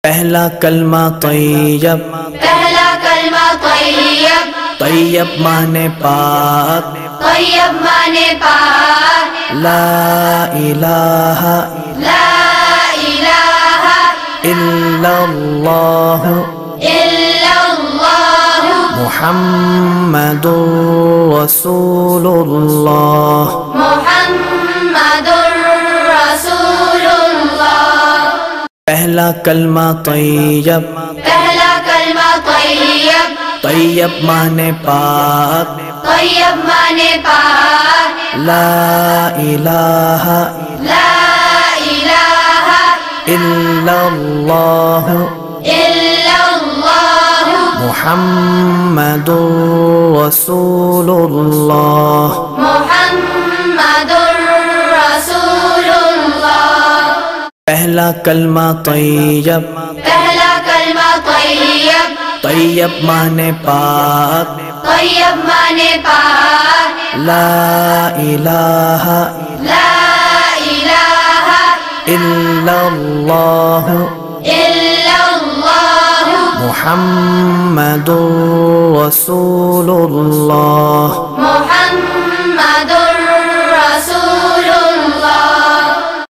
پہلا کلمہ طیب، پہلا کلمہ طیب، طیب مانے پاک، طیب مانے پاک، لا الہ لا الہ الا اللہ الا اللہ محمد رسول اللہ۔ محمد رسول اللہ۔ پہلا کلمہ طیب، پہلا کلمہ طیب، طیب مانے پاک، طیب مانے پاک، لا الہ لا الہ الا اللہ الا اللہ محمد رسول اللہ۔ محمد رسول اللہ۔ پہلا کلمہ طیب، پہلا کلمہ طیب، طیب مانے پاک، طیب مانے پاک، لا الہ لا الہ الا اللہ الا اللہ محمد رسول اللہ۔ محمد